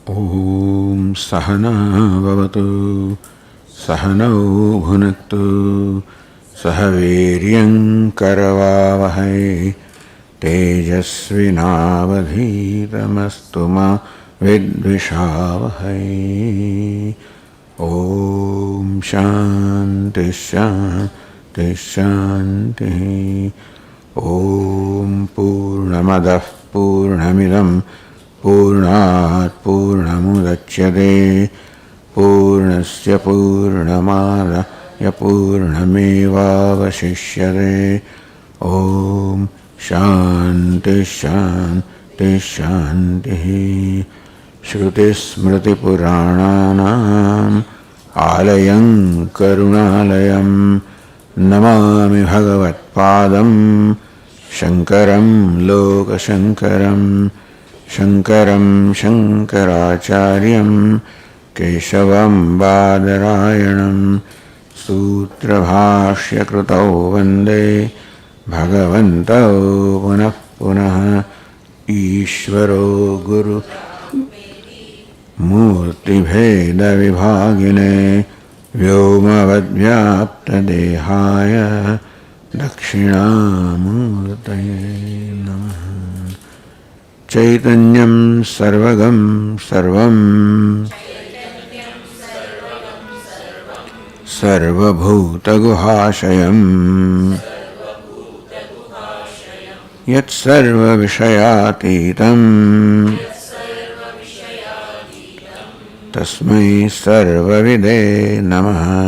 Om Sahana Vavatu Sahanau Bhunaktu Sahaviryam Karavavahai Tejasvinavadhitamastu ma Vidvishavahai. Om Shanti Shanti Shanti. Om Purnamadah Purnamidam Purnat Purnamudachyate Purnasya Purnamadaya Purnamevavashishyate. Om Shanti Shanti Shanti. Shruti Smriti Purananam Alayam Karunalayam Namami Bhagavat Padam Shankaram Loka Shankaram Shankaram Shankaracharyam Keshavam Badarayanam Sutra Bhashya Krutau Vande Bhagavantau Punah Punah Ishvaro Guru Murti Bheda Vibhagine Vyomavadvyapta Dehaya Dakshinamurtaye Namaha. Chaitanyam Sarvagam Sarvam Sarvabhuta Guhashayam Yat Sarva Vishayatitam Tasmai Sarvavide Namaha.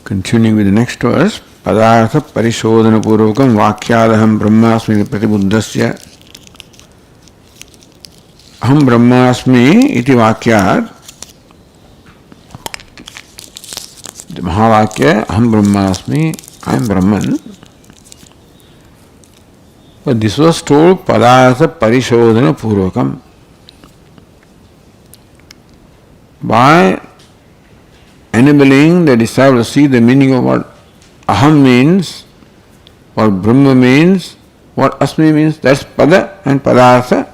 Continuing with the next verse, Padartha Parishodhana Purvakam Vakyadaham Brahmasmi Pratibuddhasya. Aham Brahmasmi iti Vakyad. The Mahavakya, Aham Brahmasmi, I am Brahman. But this was told Padartha Parishodhana Purvakam. By enabling the disciple to see the meaning of what Aham means, what Brahma means, what Asmi means. That's Pada and Padartha.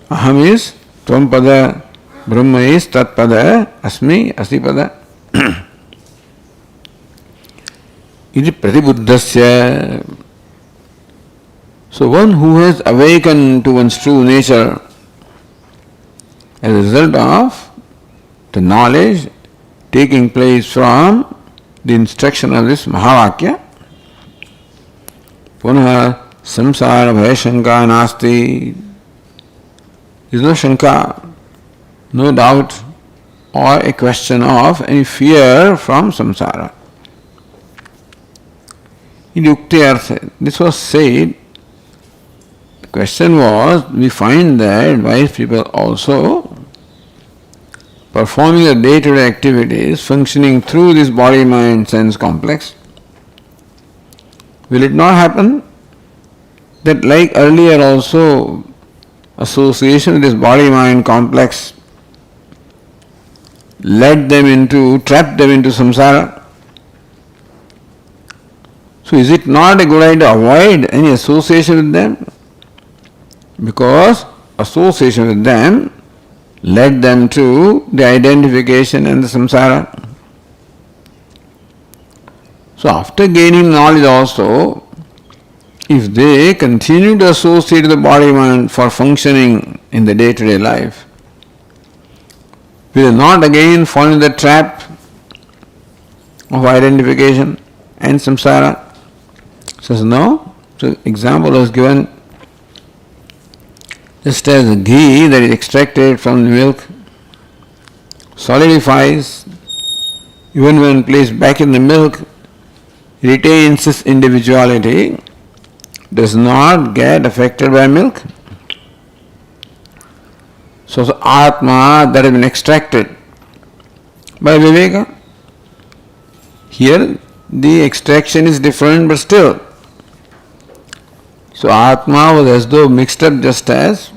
Aham is Tvam Pada, Brahma is Tat Pada, Asmi, Asi Pada. Iti Pratibuddhasya. So one who has awakened to one's true nature as a result of the knowledge taking place from the instruction of this Mahavakya. Punah samsara bhaya shanka nasti. There is no shanka, no doubt or a question of any fear from samsara. In Yukti Artha, this was said. The question was, we find that wise people also performing the day-to-day activities, functioning through this body-mind-sense complex, will it not happen that like earlier also association with this body-mind complex trapped them into samsara? So is it not a good idea to avoid any association with them? Because association with them led them to the identification and the samsara. So after gaining knowledge also, if they continue to associate the body-mind for functioning in the day-to-day life, will they not again fall in the trap of identification and samsara? Says no. So example was given. Just as the ghee that is extracted from the milk solidifies, even when placed back in the milk, retains its individuality, does not get affected by milk. So Atma that has been extracted by Viveka, Here the extraction is different, but still. So Atma was as though mixed up, just as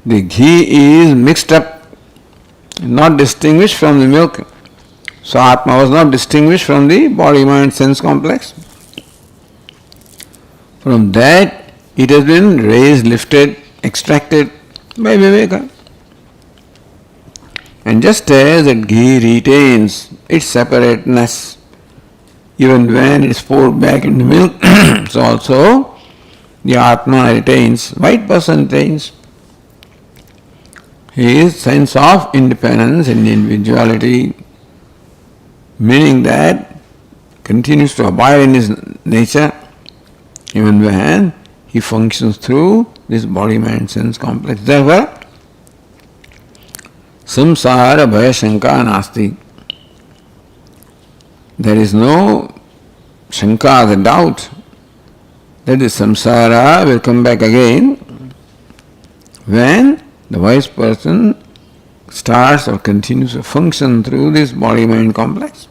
the ghee is mixed up, not distinguished from the milk. So Atma was not distinguished from the body, mind, sense complex. From that it has been raised, lifted, extracted by Viveka. And just as that ghee retains its separateness even when it is poured back into milk, so also the Atma retains, white person retains his sense of independence and individuality, meaning that continues to abide in his nature even when he functions through this body, mind, sense complex. Therefore, samsara bhaya shanka nasti. There is no shanka, the doubt that the samsara will come back again when the wise person starts or continues to function through this body-mind complex.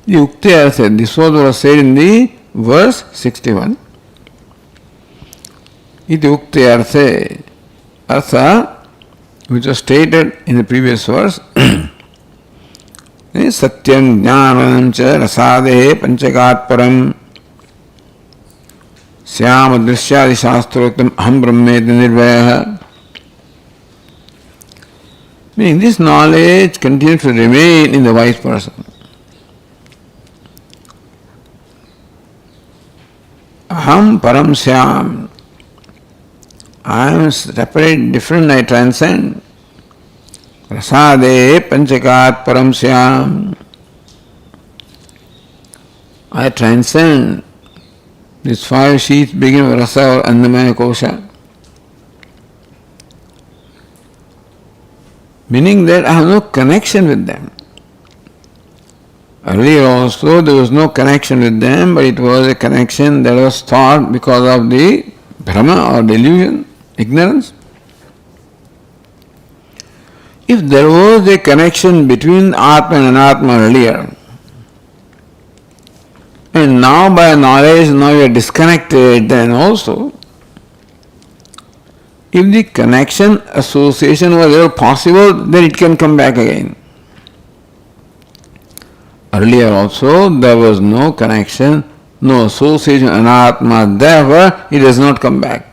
The Ukti Artha, this was said in the verse 61. Iti Ukti Artha, Artha, which was stated in the previous verse, Satyam Jnanam cha rasade panchagat param Syam adrishyadi shastroktam aham brahmeti nirvaya. Meaning this knowledge continues to remain in the wise person. Aham param syam. I am separate, different, I transcend. Rasade panchakat param syam. I transcend. These 5 sheets begin with rasa or annamaya kosha. Meaning that I have no connection with them. Earlier also there was no connection with them, but it was a connection that was thought because of the Brahma or delusion, ignorance. If there was a connection between Atma and Anatma earlier, and now by knowledge, now you are disconnected, then also, if the connection, association was ever possible, then it can come back again. Earlier also, there was no connection, no association, Anatma, therefore it does not come back.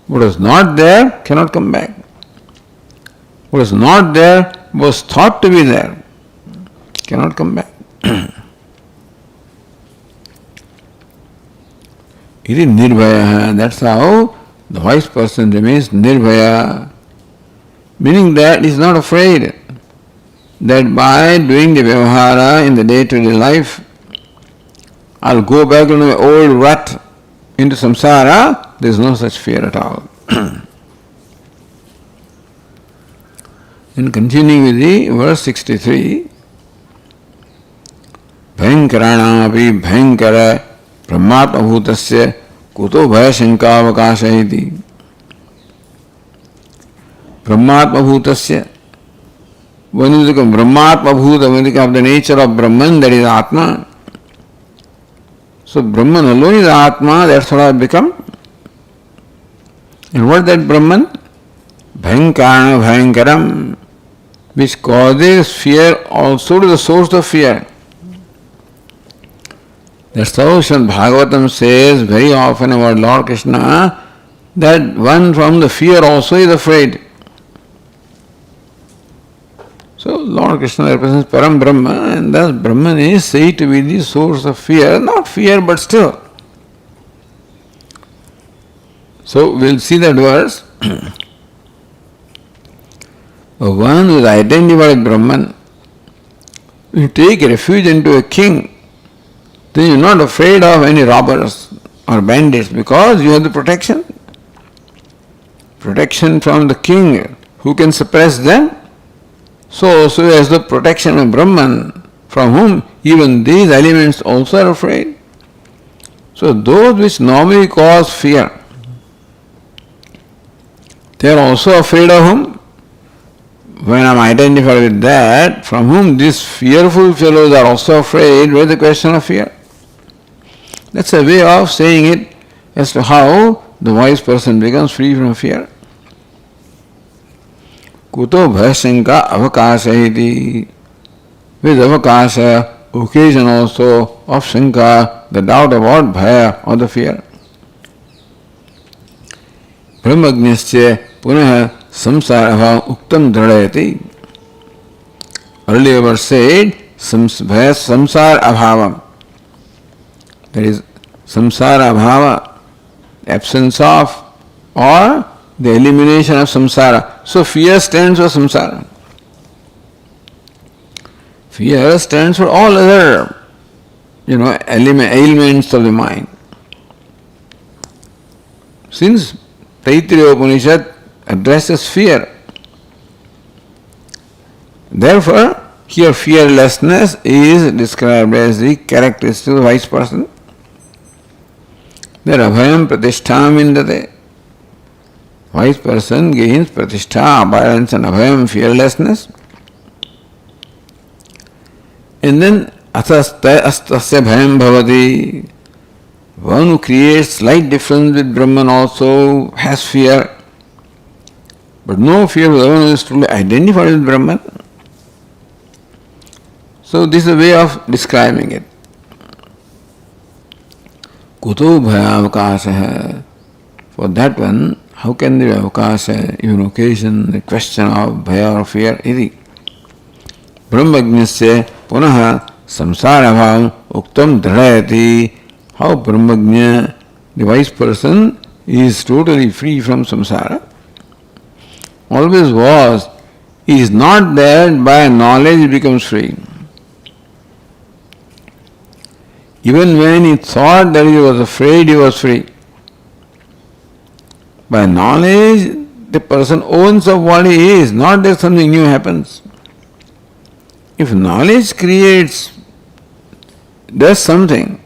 What is not there cannot come back. What is not there was thought to be there, cannot come back. It is nirvaya. That's how the wise person remains nirvaya. Meaning that he is not afraid that by doing the vyavahara in the day-to-day life, I'll go back into my old rut, into samsara. There is no such fear at all. And continuing with the verse 63, Bhayankaranapi bhayankara Brahmatma bhutasya kuto bhaya shankavakasha iti. Brahmatma bhutasya. When you think of Brahmatma bhuta, when you think of the nature of Brahman, that is Atma. So Brahman alone is Atma, that's what I have become. And what is that Brahman? Bhayankarana bhayankaram, which causes fear also to the source of fear. That's how Srimad Bhagavatam says very often about Lord Krishna, that one from the fear also is afraid. So Lord Krishna represents Param Brahma, and thus Brahman is said to be the source of fear, not fear but still. So we'll see that verse. One who is identified with Brahman, you take refuge into a king, then you are not afraid of any robbers or bandits because you have the protection. Protection from the king who can suppress them. So also as the protection of Brahman from whom even these elements also are afraid. So those which normally cause fear, they are also afraid of whom? when I am identified with that, from whom these fearful fellows are also afraid, where is the question of fear? That's a way of saying it as to how the wise person becomes free from fear. Kuto bhasyanka avakasha iti. With avakasha, occasion also of shanka, the doubt about bhaya or the fear. Brahmajnasya punah samsara abhavam uktam dradayati. Earlier was said, samsara abhavam. That is, samsara abhava, absence of, or the elimination of samsara. So fear stands for samsara. Fear stands for all other, ailments of the mind. Since Taittiriya Upanishad addresses fear, therefore, here fearlessness is described as the characteristic of the wise person. That abhayam pratistham indate. Wise person gains pratishtha, abhayance and abhayam, fearlessness. And then astasya bhayam bhavati. One who creates slight difference with Brahman also has fear. But no fear of the one who is truly identified with Brahman. So this is a way of describing it. Kuto bhayavakasha. For that one, how can there be avakasha, even occasion, the question of bhaya or fear? Iti. Brahmajnasya punaha samsara bhavam uktam dhrayati. How Brahmajna, the wise person, is totally free from samsara. Always was. He is not there, by knowledge he becomes free. Even when he thought that he was afraid, he was free. By knowledge, the person owns of what he is, not that something new happens. If knowledge does something,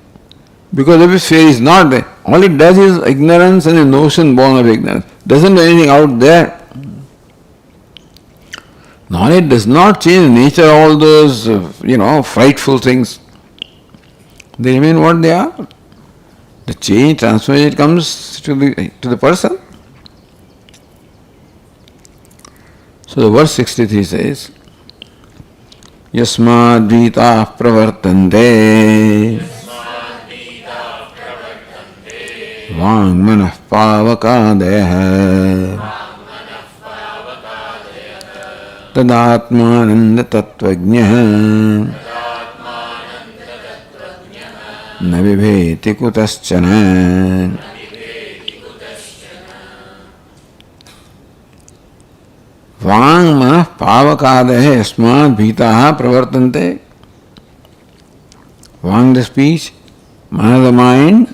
because of his fear is not there, all it does is ignorance and a notion born of ignorance. Doesn't do anything out there. Knowledge does not change the nature of all those, frightful things. They remain what they are. The change, transformation comes to the person. So the verse 63 says, Yasmad vita pravartante Vang manah pavakadeha Tadatmananda tattvajnah Na vibheti kutaschana. Vang manah pavakadeha yasmad bhitaha pravartante. Vang the speech, manah the mind,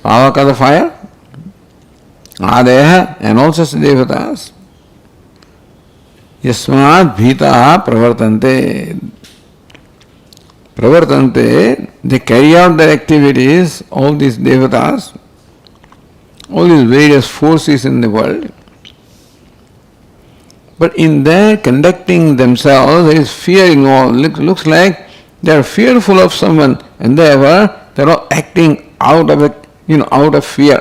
pavaka the fire, adeha and also devatas. Yasmad bhitaha pravartante. Pravartante, they carry out their activities, all these devatas, all these various forces in the world. But in their conducting themselves, there is fear involved. Looks like they are fearful of someone, and therefore they are all acting out of fear.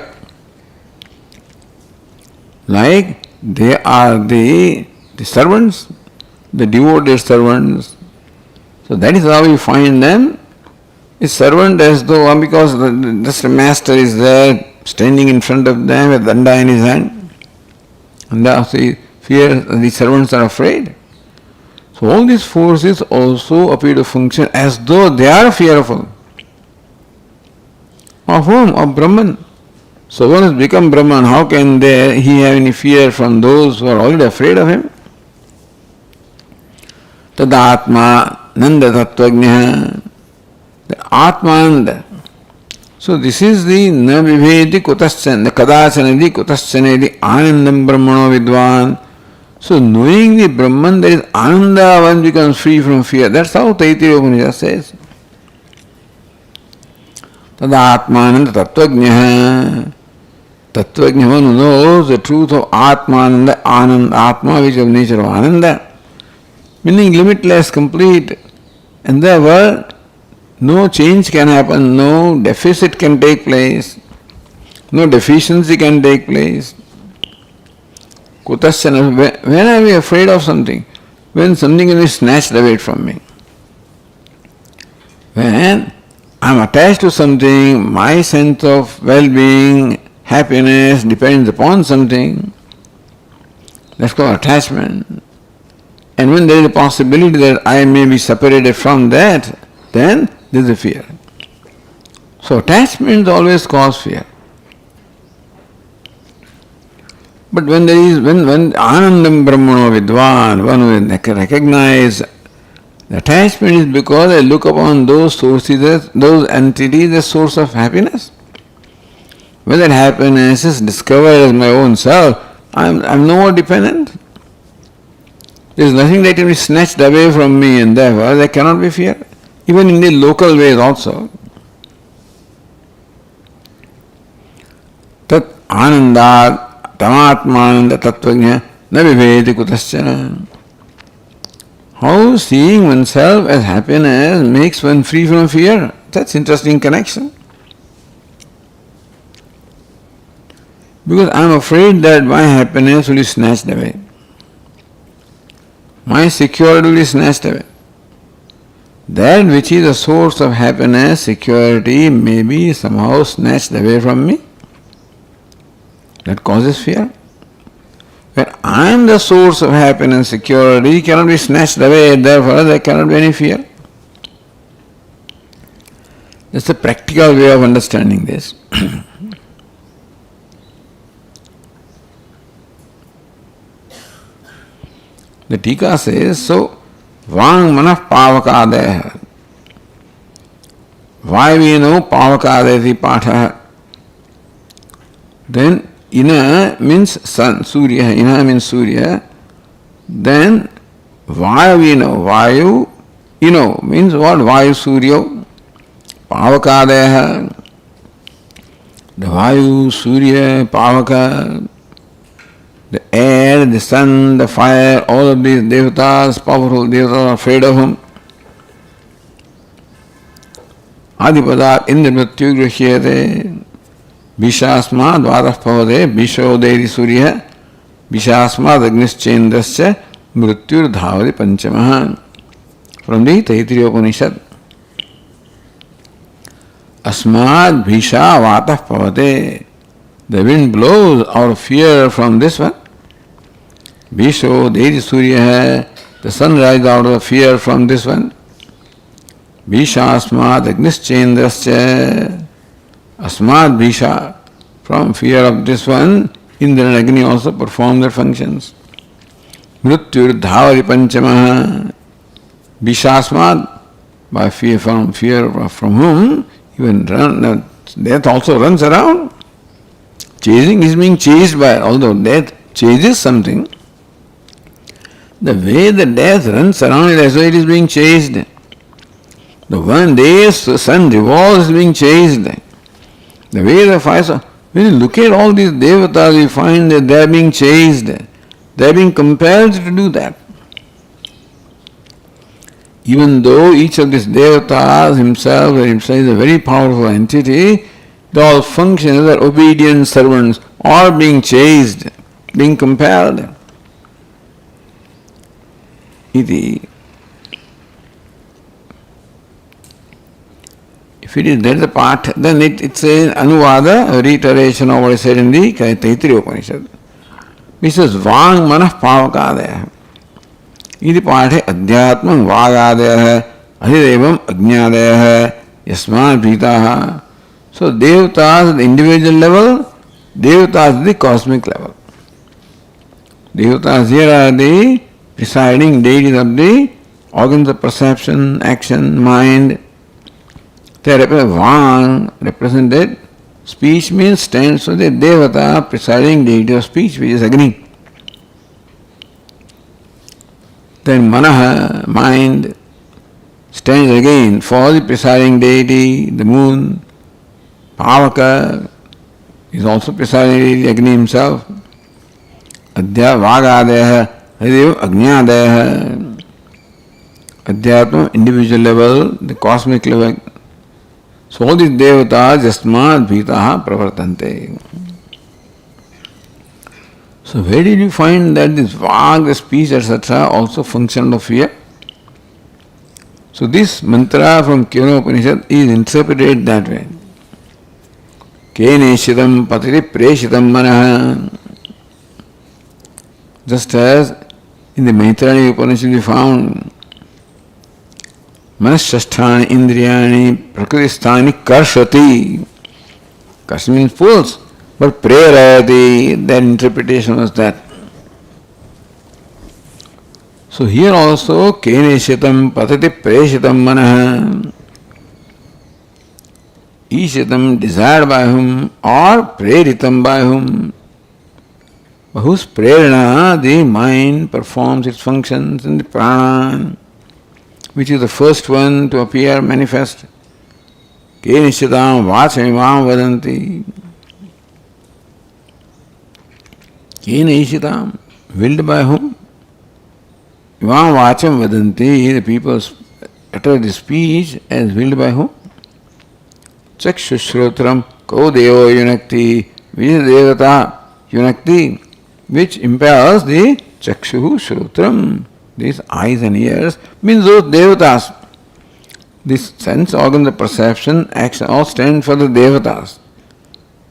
Like they are the servants, the devoted servants. So that is how we find them. A servant as though, because just the master is there, standing in front of them with danda in his hand. And thus the servants are afraid. So all these forces also appear to function as though they are fearful. Of whom? Of Brahman. So one has become Brahman, how can he have any fear from those who are already afraid of him? Tadatma Nanda Tattvajnah, the Atmananda. So this is the Na Vibheti Kutaschana, the Kadachanadi Kutaschana, the Anandam Brahmano Vidwan. So knowing the Brahman, there is Ananda, one becomes free from fear. That's how Taittiriya Upanishad says. Tadatmananda Tattvajnah. Tattvajnah, one who knows the truth of Atmananda, Ananda, Atma, which is of nature of Ananda. meaning limitless, complete, and therefore no change can happen, no deficit can take place, no deficiency can take place. Kutasana, when are we afraid of something? When something is snatched away from me. When I am attached to something, my sense of well-being, happiness depends upon something. That's called attachment. And when there is a possibility that I may be separated from that, then there is a fear. So attachment always causes fear. But when Anandam Brahmano Vidwan, one who recognize the attachment is because I look upon those sources, those entities as source of happiness. When that happiness is discovered as my own self, I'm no more dependent. There is nothing that can be snatched away from me, and therefore there cannot be fear. Even in the local ways also. Tat anandat tamatmananda tattvajna na viveti kutaschana. How seeing oneself as happiness makes one free from fear. That's interesting connection. Because I am afraid that my happiness will be snatched away. My security will be snatched away. That which is a source of happiness, security, may be somehow snatched away from me. That causes fear. When I am the source of happiness, security, cannot be snatched away, therefore there cannot be any fear. That's a practical way of understanding this. The Tika says, so, Vang Manah Pavakadaya. Why we know Pavakadaya Patha? Then Ina means sun, Surya, Ina means Surya. Then why we know? Vayu, Ino means what? Vayu Surya. Pavakadaya. The Vayu, Surya, Pavaka. The air, the sun, the fire, all of these devatas, powerful devatas are afraid of him. Adipadat indra mrityu grihiyate vishasmad vadah pavade vishoderi surya vishasmad agnischendrascha mrityur dhavati panchamaha. From the Taittiriya Upanishad. Asmad visha vatah pavade. The wind blows out of fear from this one. Visho, Deji Surya hai. The sun rises out of fear from this one. Visha asmad agnischendrascha. Asmad visha. From fear of this one, Indra and Agni also perform their functions. Mrityur dhavati panchamaha. Vishasmad, by fear from whom even death also runs around. Chasing is being chased by, although death chases something, the way the death runs around it as though it is being chased. The one day the sun revolves is being chased. The way the fire, when you look at all these devatas, you find that they are being chased. They are being compelled to do that. Even though each of these devatas himself is a very powerful entity, they all function as obedient servants, all being chased, being compelled. Iti. If it is that the part, then it's an anuvada, a reiteration of what is said in the Taittiriya Upanishad. This is Vang Manah Pavakadaya. Iti pathe Adhyatmam Vagadaya Adhidevam Ajnadaya Yasman Pritaha. So devatas at the individual level, devatas at the cosmic level. Devatas here are the presiding deities of the organs of perception, action, mind. They represent Vang, represented. Speech means stands for the devata, presiding deity of speech, which is Agni. Then Manaha, mind, stands again for the presiding deity, the moon. Pavaka is also presiding Agni himself. Adhya Vagadeha, Haridev Agnyadaha. Adhyatma, individual level, the cosmic level. So all these devatas jasmad bhitaha pravartante. So where did you find that this vag, the speech, etc. also function of fear? So this mantra from Kena Upanishad is interpreted that way. Keneshitam patiti preshitam manaha. Just as in the Maitrani Upanishad we found Manashasthani indriyani prakritisthani karshati. Karshati means pulls, but prerayati, their interpretation was that. So here also keneshitam patati preshitam manaha. Ishitam, desired by whom, or preritam by whom. By whose prerana the mind performs its functions in the prana, which is the first one to appear manifest. Kenishitam vachamivam vadanti. Kenishitam, willed by whom? Ivam vacham vadanti, the people utter the speech as willed by whom? Chakshushrotram ko devo yunakti, Viditatmananda yunakti, which impels the chakshu shrotram. These eyes and ears means those devatas. This sense organ, the perception, action, all stand for the devatas.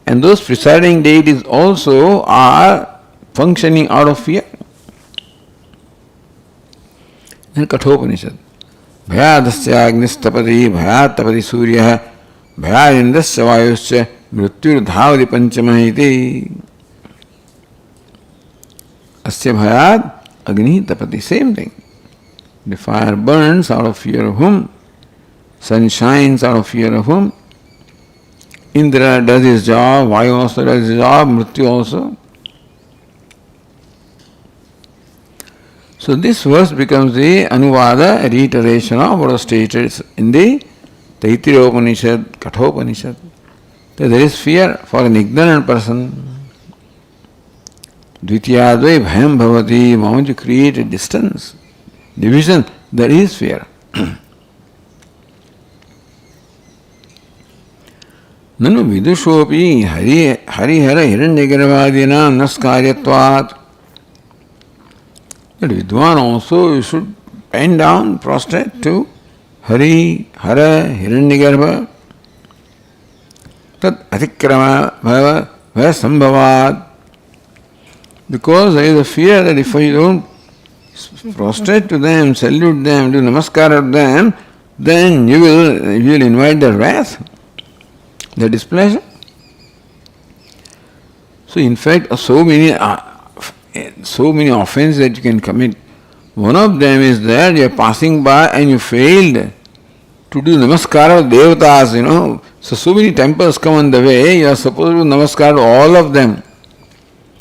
And those presiding deities also are functioning out of fear. Then Kathopanishad. Bhayadasya agnistapati, bhayatapati surya, bhayadindasya vayusya, mrityur dhavadi panchamah iti. Asya bhayad Agni tapati, same thing. The fire burns out of fear of whom? Sun shines out of fear of whom? Indra does his job, Vayu also does his job, Mrityu also. So this verse becomes the Anuvada, reiteration of what was stated in the Taittiriya Upanishad, Kathopanishad. That there is fear for an ignorant person. Dvitiyadvai bhayam bhavati, the moment you create a distance, division, there is fear. Nanu vidushopi harihara hiranyagarbhadinam naskaryatvat. But Vidwan also you should bend down, prostrate to Hari, Hara, Hiranyagarbha. Tat atikrama bhava sambhavat. Because there is a fear that if you don't prostrate to them, salute them, do namaskar to them, then you will invite their wrath, their displeasure. So in fact, so many offenses that you can commit. One of them is that you are passing by and you failed to do namaskar of devatas, So many temples come on the way, you are supposed to do namaskar to all of them.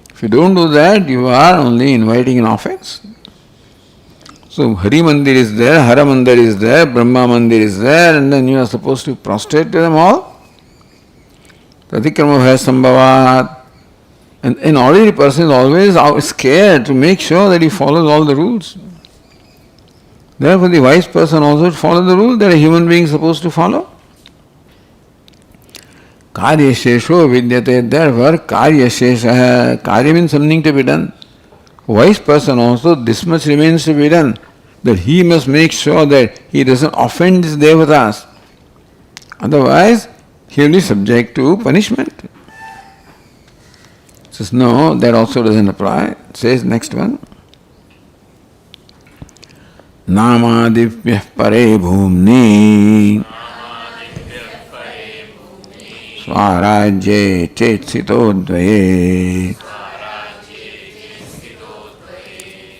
If you don't do that, you are only inviting an offense. So Hari Mandir is there, Hara Mandir is there, Brahma Mandir is there, and then you are supposed to prostrate to them all. Tatikrama bhaya sambhavat. And an ordinary person is always scared to make sure that he follows all the rules. Therefore the wise person also follow the rule that a human being is supposed to follow. Karya shesho vidyate, therefore karya shesha, karya means something to be done. Wise person also, this much remains to be done, that he must make sure that he doesn't offend his devatas. Otherwise, he will be subject to punishment. Says, no, that also doesn't apply. Says next one. Namadivya pare bhumni Swarajye chetsito dvaye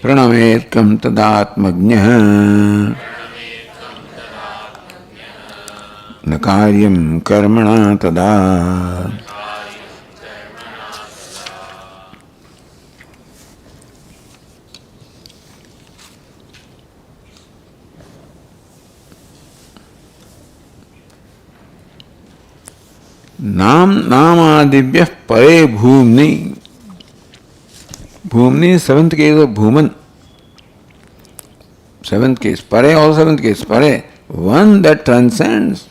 Pranametkam tadatmagnyah Nakaryam karmana tada. Namadivya pare bhumni. Bhumni is seventh case of bhuman. seventh case, pare or seventh case, pare, one that transcends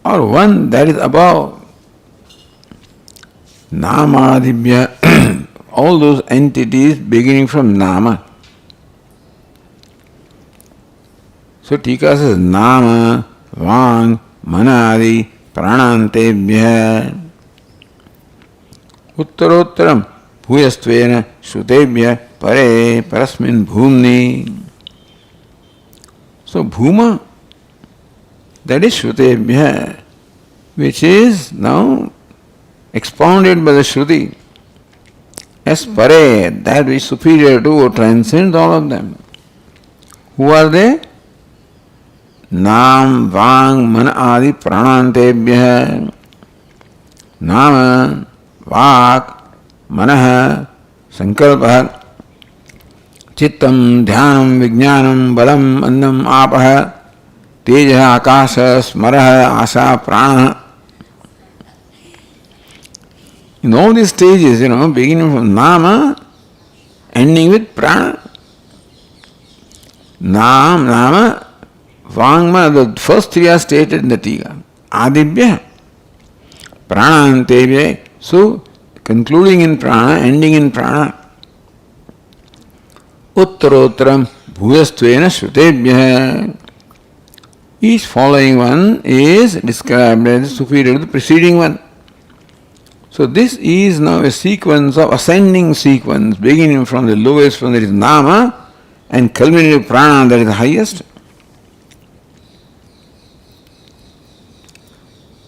or one that is above. Namadibhya, all those entities beginning from Nama. So Tika says Nama, Vang, Manadi, Pranantebhya, Uttarottaram, Bhuyastvena, Shutebhya, Pare, Parasmin, Bhumni. So Bhuma, that is Shutebhya, which is now expounded by the Shruti as Pare, that which is superior to or transcends all of them. Who are they? Nam, Vang, Mana, Adi, Pranantebhya. Nama, Vak, Manaha, Sankalpa, Chittam, Dhyanam, Vijnanam, Balam, Annam, Apaha, Teja, Akasha, Smaraha, Asa, Prana. In all these stages, beginning from Nama, ending with Prana. Nama, Vangma, the first three are stated in the Tika. Adibhya, Prana, Antebhya. So, concluding in Prana, ending in Prana. Uttarottaram, Bhuyastvena, Shutebhya. Each following one is described as superior to the preceding one. So this is now a sequence of ascending sequence, beginning from the lowest, from that is Nama, and culminating with Prana, that is the highest.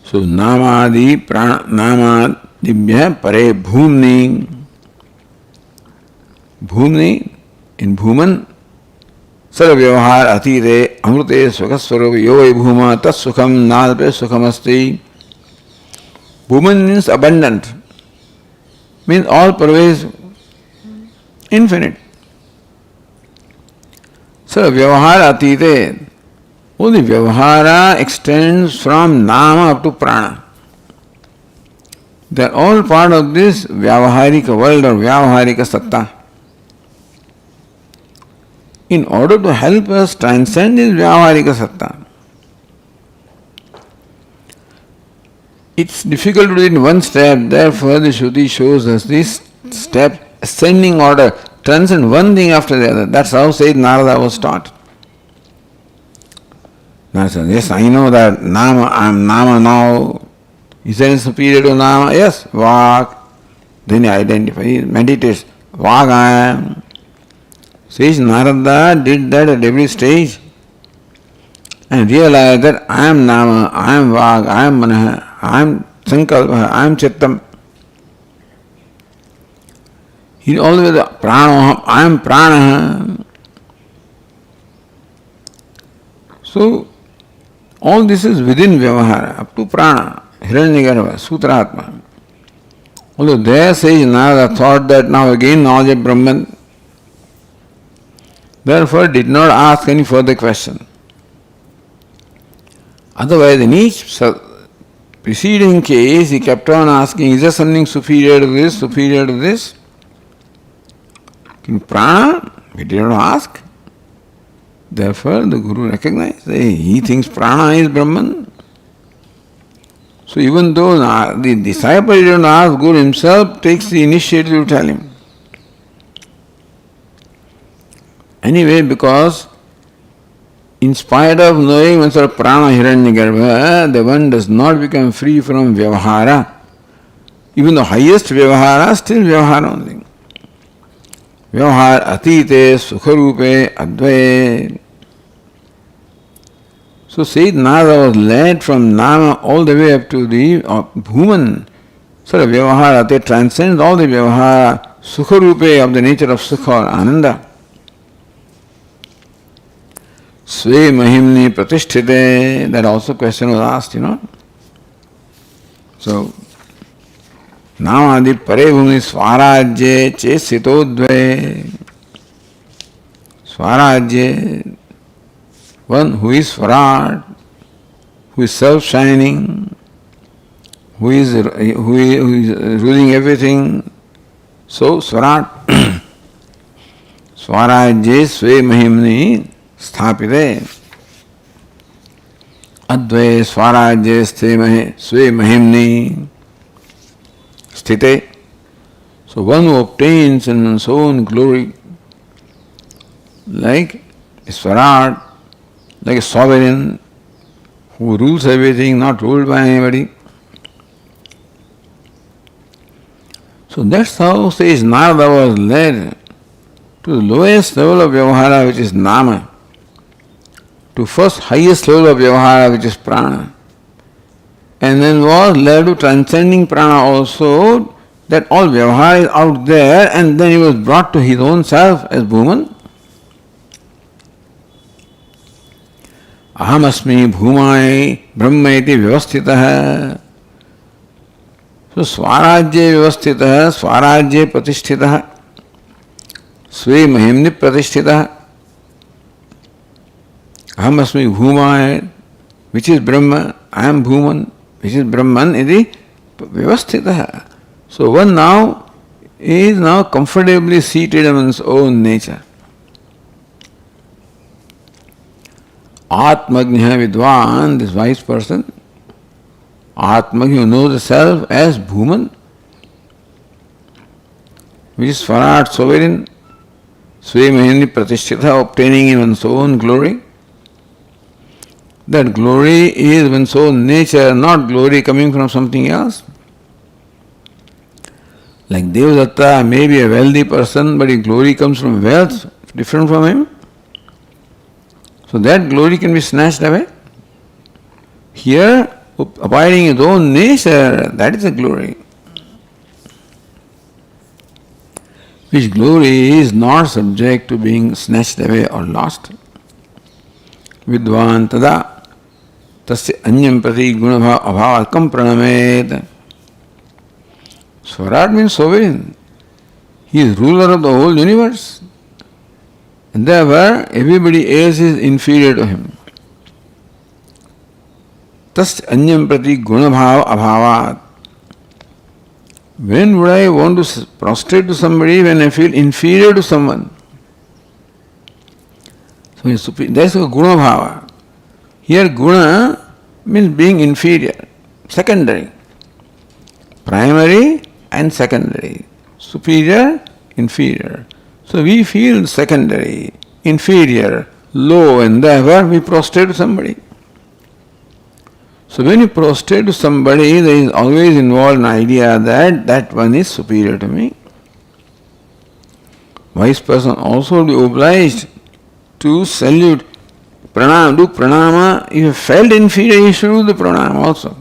So Namadi, Prana, Namadibhya, Pare, Bhumni. Bhumni, in Bhuman, Sarvavyavahar Atite, Amrute, Sukaswarup, Yoi Bhuma, Tat Sukham, Nalpe Sukhamasti. Bhuman means abundant, means all pervasive, infinite. So Vyavahara Atite, only Vyavahara extends from Nama up to Prana. They are all part of this Vyavaharika world or Vyavaharika Satta. In order to help us transcend this Vyavaharika Satta, it's difficult to do it in one step, therefore the Shruti shows us this step, ascending order, transcend one thing after the other. That's how said Narada was taught. Narada says, yes, I know that Nama, I am Nama now. Is there any superior to Nama? Yes, Vak. Then he identifies, he meditates, Vak I am. Says Narada did that at every stage and realized that I am Nama, I am Vak, I am Manaha, I am Sankalpa, I am Chittam. He always Prana, I am Prana. So all this is within Vyavahara, up to Prana, Hiranyagarbha, Sutratma. Although there says Narada thought that now again knowledge of Brahman, therefore did not ask any further question. Otherwise, in each preceding case, he kept on asking, is there something superior to this, superior to this? In Prana, he did not ask. Therefore, the Guru recognized, he thinks Prana is Brahman. So even though the disciple did not ask, Guru himself takes the initiative to tell him. Anyway, because in spite of knowing one sort of Prana Hiranyagarbha, the one does not become free from Vyavahara. Even the highest Vyavahara, still Vyavahara only. Vyavahar Atite Sukharupe Advaye. So Sayyid Narada was led from Nama all the way up to the Bhuman. So the Vyavahara Atite transcends all the Vyavahara, Sukharupe of the nature of Sukha or Ananda. Sve Mahimni Pratisthite, that also question was asked, So, Namadi Pare Bhumi Swarajye Chesitodve. Swarajye, one who is Swarat, who is self-shining, who is ruling everything. So, Swarat. Swarajye Swe Mahimni Sthapite. Advay Swarajye Swe Mahimni Sthite. So one who obtains in one's own glory, like a Swaraj, like a sovereign who rules everything, not ruled by anybody. So that's how says Narada was led to the lowest level of Vyavahara, which is Nama, to first highest level of Vyavahara, which is Prana, and then was led to transcending Prana also, that all Vyavahara is out there, and then he was brought to his own self as Bhuman. Ahamasmi bhumai brahmaiti vyavasthitah. So Swarajye vyavasthitah, Swarajye pratisthitah, Swe mahimni pratisthitah. Ahamasmi bhumai, which is Brahma, I am Bhuman, which is Brahman, iti vyavasthitah. So one now is now comfortably seated in one's own nature. Atmagnya Vidwan, this wise person, Atmagnya, who knows the self as Bhuman, which is Swaraj, sovereign, Swe Mahini Pratishtitha, obtaining in one's own glory. That glory is one's own nature, not glory coming from something else. Like Devadatta may be a wealthy person, but his glory comes from wealth, different from him. So that glory can be snatched away. Here, abiding his own nature, that is a glory. Which glory is not subject to being snatched away or lost. Vidvan tada tasya anyam prati gunabha abhavakam pranamed. Swaraj means sovereign. He is ruler of the whole universe. And therefore, everybody else is inferior to him. Tas anyam prati gunabhava abhavat. When would I want to prostrate to somebody when I feel inferior to someone? So that's a gunabhava. Here guna means being inferior, secondary. Primary and secondary. Superior, inferior. So we feel secondary, inferior, low, and therefore we prostrate to somebody. So when you prostrate to somebody, there is always involved an idea that that one is superior to me. Wise person also will be obliged to salute, pranam, do pranama. If you felt inferior, you should do the pranam also.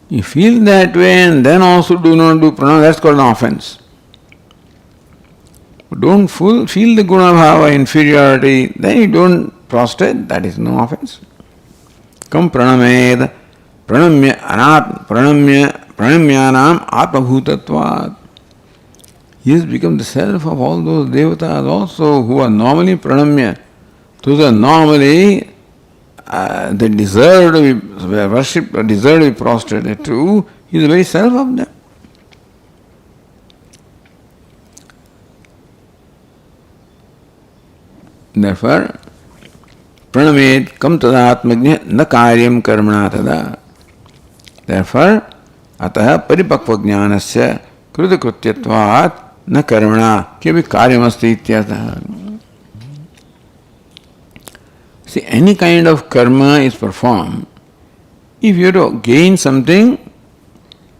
You feel that way and then also do not do pranam, that's called an offense. Don't feel the guna bhava, inferiority, then you don't prostrate, that is no offense. Kam pranamed, pranamyanam atmabhutatvat. He has become the self of all those devatas also who are normally pranamya. Those are normally they deserve to be worshipped or deserve to be prostrated to. He is the very self of them. Therefore, pranamed kam tadatmagnya na karyam karmana tada. Therefore, atah paripakva jnanasya krudakrutyatvat na karmana kyapi karyamasti ityatah. See, any kind of karma is performed if you have to gain something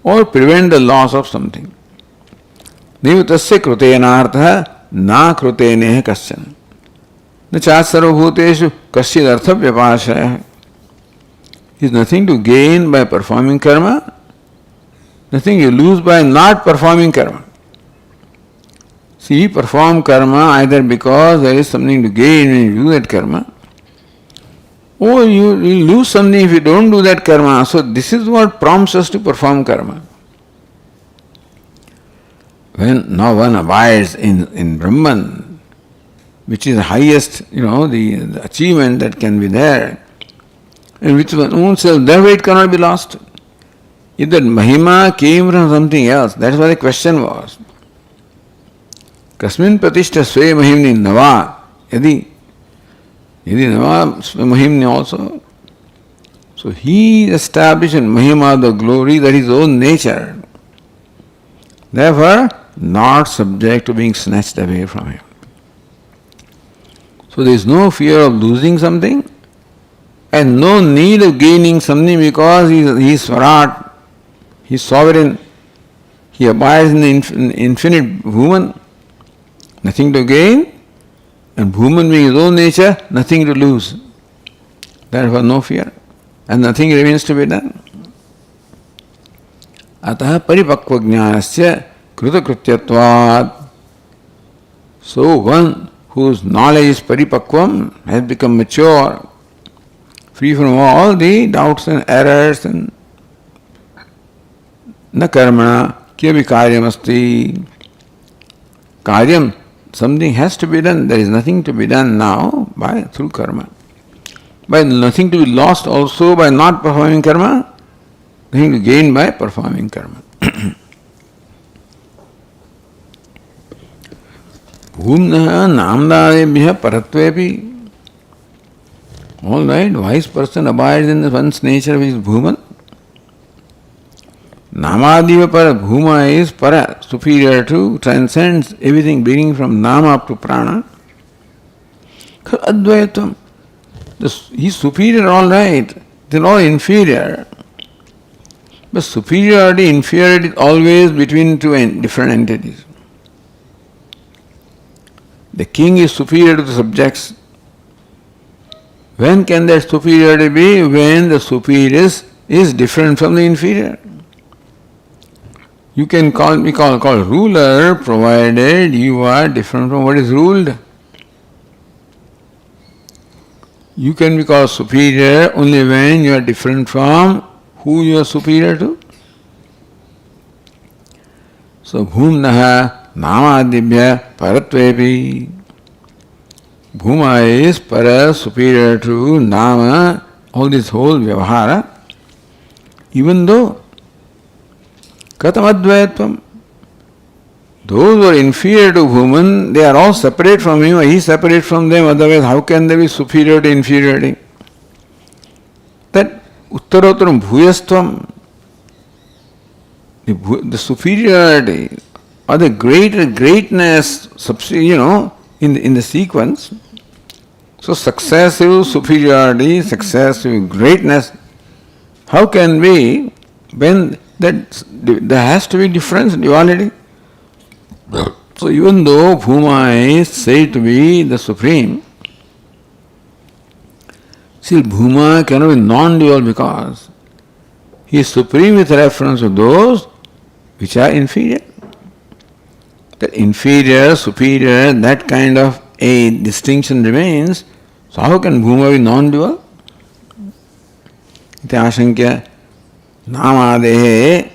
or prevent the loss of something. Nivutasya krutenartha na kruteneha kasyana. Na chat sarvabhuteshu kasyid artha vyapashaya. Is nothing to gain by performing karma, nothing you lose by not performing karma. See, perform karma either because there is something to gain when you do that karma, or you lose something if you don't do that karma. So this is what prompts us to perform karma. When now one abides in Brahman, which is the highest, the achievement that can be there, and which one own self, that way it cannot be lost. If that mahima came from something else, that's what the question was. Kasmin Pratishtha Sve Mahimni Nava. Yadi Nava Sve Mahimni also. So he established in Mahima the glory that is his own nature. Therefore, not subject to being snatched away from him. So there is no fear of losing something and no need of gaining something because he is Swarat, he is sovereign, he abides in the infinite Bhuman, nothing to gain, and Bhuman being his own nature, nothing to lose. Therefore no fear, and nothing remains to be done. Ataha paripakva jnanasya kritakrityatvat. So one whose knowledge is paripakvam has become mature, free from all the doubts and errors, and na karmana kyavi karyam asti. Karyam, something has to be done. There is nothing to be done now through karma. By nothing to be lost also by not performing karma, nothing to gain by performing karma. Bhumna namdadebhya paratvepi. All right, wise person abides in one's nature which is Bhuman. Namadiva para, Bhuma is para, superior to, transcends everything beginning from Nama up to Prana. Advaitam. He's superior, all right. They're all inferior. But superiority, inferiority is always between two different entities. The king is superior to the subjects. When can that superiority be? When the superior is different from the inferior. You can be called ruler provided you are different from what is ruled. You can be called superior only when you are different from who you are superior to. So bhumnaha namadibhya paratvepi. Bhuma is para, superior to nama, all this whole vyavahara. Even though Katamadvaitvam, those who are inferior to Bhuman, they are all separate from him, or he is separate from them, otherwise how can they be superior to inferiority? That Uttarottaram Bhuyastvam, the superiority or the greatness, in the sequence. So successive superiority, successive greatness, how can be when there has to be difference, duality? So even though Bhuma is said to be the supreme, still Bhuma cannot be non-dual because he is supreme with reference to those which are inferior. That inferior, superior, that kind of a distinction remains. So how can Bhuma be non-dual? Iti ashankya namadehe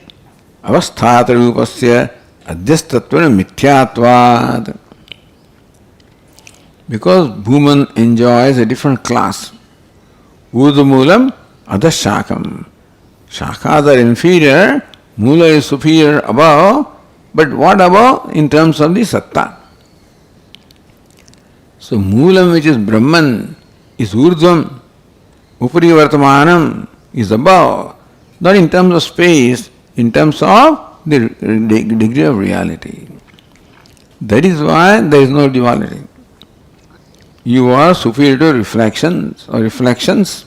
avasthatarupasya adhyastattvana mithyatvat. Because Bhuman enjoys a different class. Urdhumulam adhashakam. Shakhas are inferior, Mula is superior above, but what above in terms of the satta? So Moolam, which is Brahman, is Urdhvam, Upari Vartamanam is above, not in terms of space, in terms of the degree of reality. That is why there is no duality. You are superior to reflections or reflections.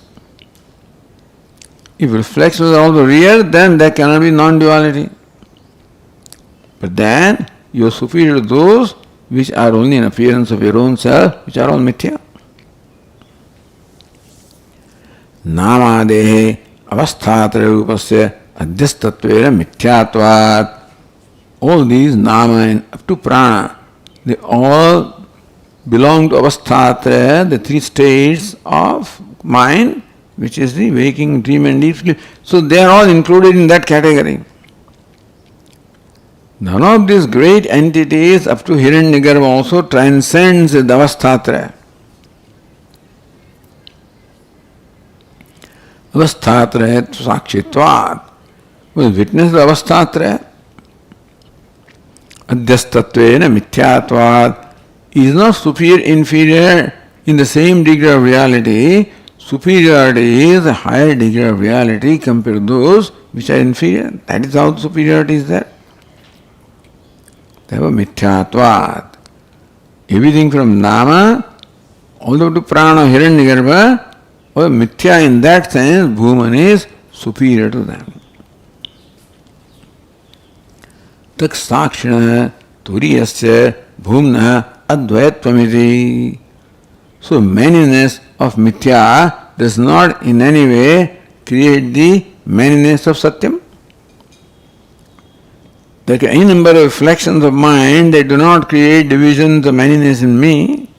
If reflections are also real, then there cannot be non-duality. But then you are superior to those which are only an appearance of your own self, which are all mithya. Namadehe avasthatara rupasya adhyastattvena mithyatvat. All these nama and up to prana, they all belong to avasthatara, the three states of mind, which is the waking, dream and deep sleep. So they are all included in that category. None of these great entities up to Hiranyagarbha also transcends the avasthatraya. Avasthatraya sakshitvat. Will witness the avasthatraya. Adhyastatvena mithyatvat is not superior, inferior in the same degree of reality. Superiority is a higher degree of reality compared to those which are inferior. That is how superiority is there. Therefore, mithyatvat. Everything from nama all the way to prana, hiranyagarbha, or mithya in that sense, bhuman is superior to them. Tak sakshana turiyasya bhumna advaitvamiti. So manyness of mithya does not in any way create the manyness of satyam. There are any number of reflections of mind that do not create divisions of manyness in me.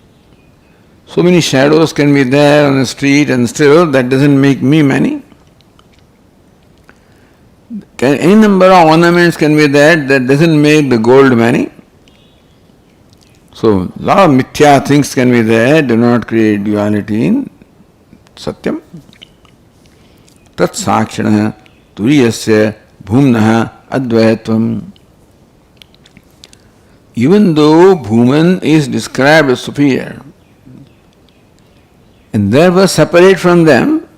So many shadows can be there on the street and still that doesn't make me many. Any number of ornaments can be there that doesn't make the gold many. So, a lot of mithya things can be there, do not create duality in satyam. Tat sakshana turiyasya bhumnaha advaitvam. Even though bhuman is described as superior, and therefore separate from them,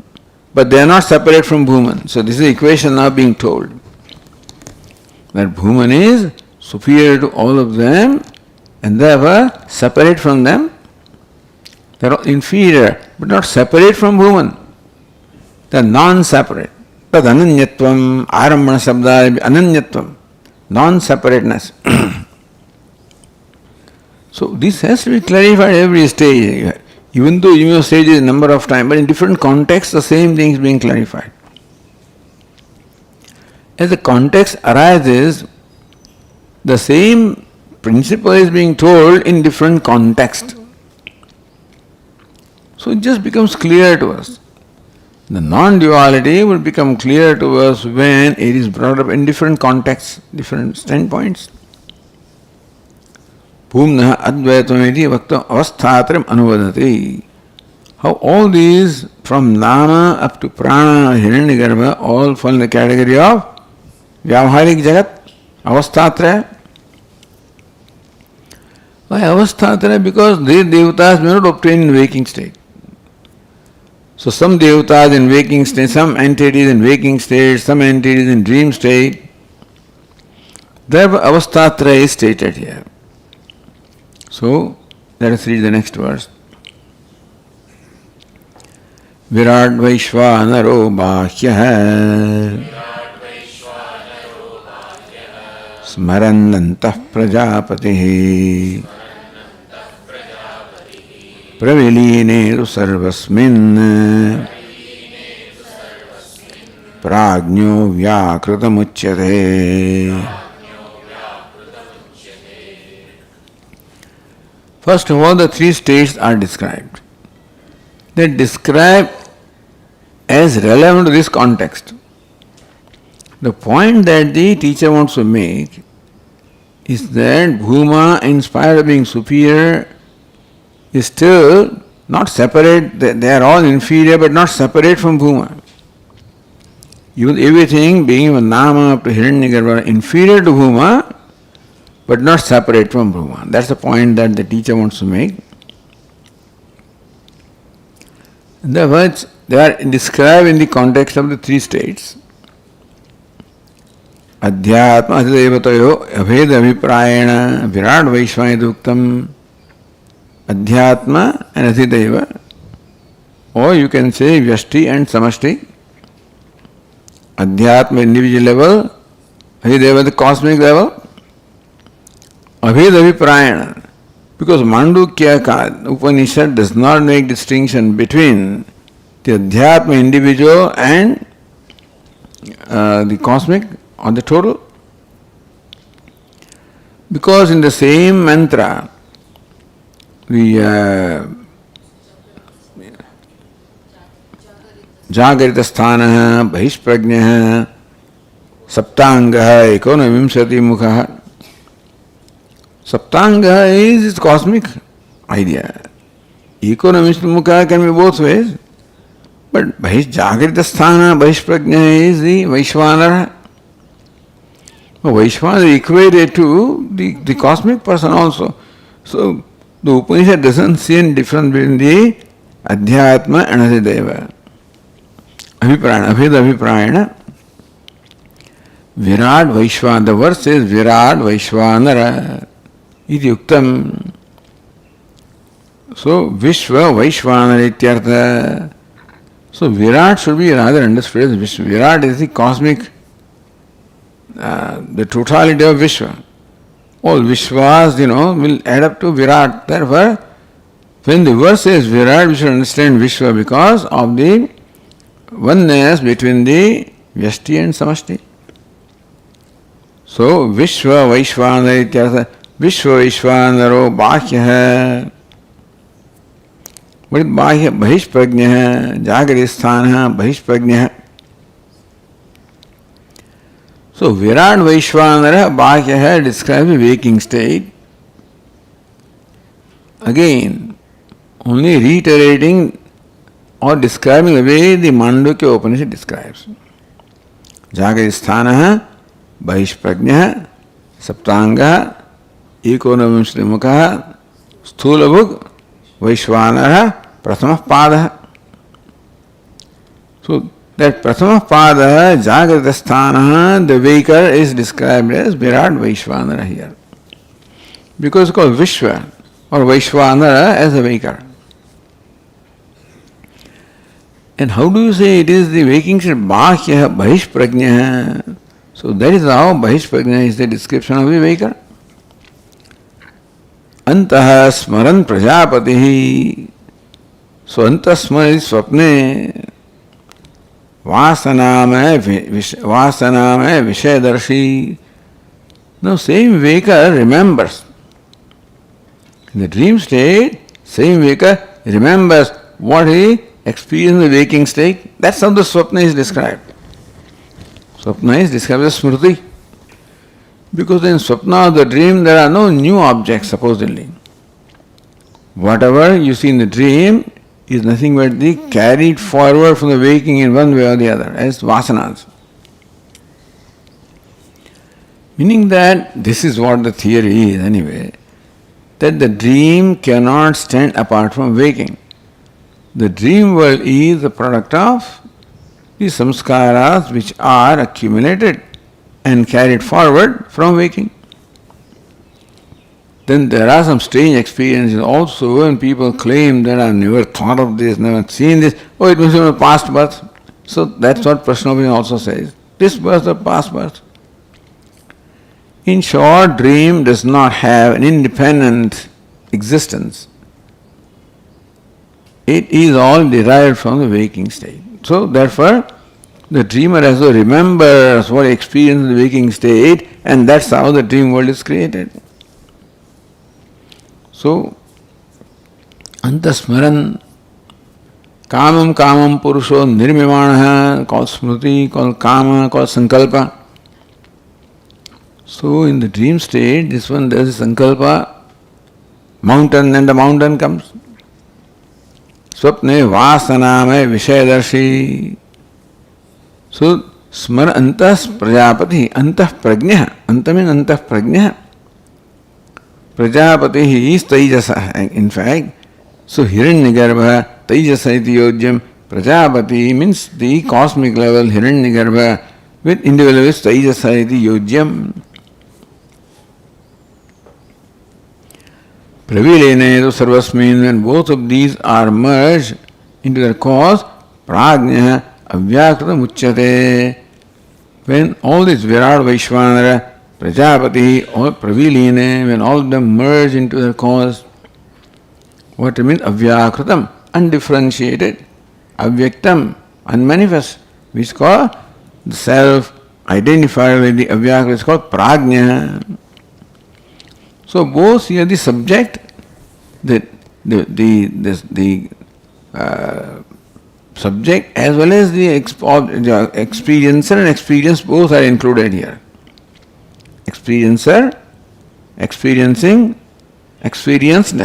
but they are not separate from bhuman. So this is the equation now being told. That bhuman is superior to all of them, and therefore separate from them. They are inferior, but not separate from bhuman. They are non-separate. Tad ananyatvam, arambana sabda, ananyatvam, non-separateness. So this has to be clarified every stage. Even though you may say this a number of times, but in different contexts the same thing is being clarified. As the context arises, the same principle is being told in different contexts. So it just becomes clear to us. The non-duality will become clear to us when it is brought up in different contexts, different standpoints. Bhumna advaitamiti vaktam avasthatram anuvadati. How all these from nama up to prana, hiranyagarbha all fall in the category of vyavaharik jagat, avasthatraya. Why avasthatraya? Because these devatas may not obtain in waking state. So some devatas in waking state, some entities in waking state, some entities in dream state. Therefore avasthatraya is stated here. So, let us read the next verse. Virat Vaishvanaro Bhahyah Smarannantah Prajapatihi Pravilenetu Sarvasmin Prajño Vyakrutamuchyate. First of all, the three states are described. They describe as relevant to this context. The point that the teacher wants to make is that Bhuma, in spite of being superior, is still not separate. They are all inferior but not separate from Bhuma. Even everything being from Nama up to Hiranyagarbha inferior to Bhuma, but not separate from Brahman. That's the point that the teacher wants to make. The words, they are described in the context of the three states. Adhyatma adhidevatayo abheda abhiprayena virat vaishvaniduktam. Adhyatma and adhideva. Or you can say vyashti and samashti. Adhyatma individual level, adhideva the cosmic level. Abhed Abhiprayana. Because Mandukya Upanishad does not make distinction between the Adhyatma individual and the cosmic or the total. Because in the same mantra, the Jagarita Sthana, Bahishprajna, Saptanga, Ekonavimsati Mukha. Saptanga is its cosmic idea. Economist Mukha can be both ways. But Jagrita Sthana, Bahishprajna is the Vaishvanara. Vaishvana is equated to the cosmic person also. So the Upanishad doesn't see any difference between the Adhyatma and Adhideva. Abhiprayana, Abheda Abhiprayana. Virat Vaishvana, the verse says Virat Vaishvanara iti yuktam. So Vishva Vaishvanara ityartha. So Virat should be rather understood as Vishwa. Virat is the cosmic, the totality of Vishwa. All Vishwas, will add up to Virat. Therefore, when the verse says Virat, we should understand Vishwa because of the oneness between the Vyashti and Samashti. So, Vishwa Vaishvanara ityartha. Vishwa Vaishvanaro Bhakya. What is Bhakya? Bahishprajna. Jagadisthana Bahishprajna. So, Virat Vaishvanara Bhakya describes the waking state. Again, only reiterating or describing the way the Mandukya Upanishad describes. Jagadisthana Bahishprajna Saptanga Ekonavamshdimukha Sthulavuk Vaishvanara Prathama Pada. So that Prathama Pada Jagradasthana, the waker, is described as Virat Vaishvanara here. Because it's called Vishwa or Vaishvanara as a waker. And how do you say it is the waking state? Bhakya Bahishprajna. So that is how Bahishprajna is the description of the waker. Antah Smaran Prajapati. So Antah Smaran is Swapne. Vasaname Vishayadarshi. Now same waker remembers. In the dream state, same waker remembers what he experienced in the waking state. That's how the Swapna is described. Swapna is described as Smriti. Because in Swapna, the dream, there are no new objects supposedly. Whatever you see in the dream is nothing but the carried forward from the waking in one way or the other, as vasanas. Meaning that this is what the theory is anyway, that the dream cannot stand apart from waking. The dream world is the product of the samskaras which are accumulated and carried forward from waking. Then there are some strange experiences also when people claim that I've never thought of this, never seen this. Oh, it must be a past birth. So that's what Prashnovi also says. This birth or past birth. In short, dream does not have an independent existence. It is all derived from the waking state. So therefore, the dreamer also remembers what he experienced in the waking state, and that's how the dream world is created. So, Antasmaran, Kamam Purusho Nirmimanaha, called Smriti, called Kama, called Sankalpa. So, in the dream state, this one there is Sankalpa, mountain, and the mountain comes. Swapne Vasaname Vishayadarshi. So, Smar Antas Prajapati, Antah Prajna, Anta means Antah Prajna. Prajapati is Taijasa, in fact. So, Hiranyagarbha, Taijasa iti yogyam. Prajapati means the cosmic level, Hiranyagarbha, with individual is Taijasa iti yogyam. Pravilene to Sarvasmin, when both of these are merged into their cause, Prajna Avyakrita Muchyate. When all this Virat Vaishvanara, Prajapati or Praviline, when all of them merge into their cause, what it means? Avyakritam, undifferentiated, Avyaktam, unmanifest, which is called the self identified with the Avyakrita, is called Prajna. So both here the subject, the subject as well as the experiencer and experience both are included here. Experiencer, experiencing, experienced.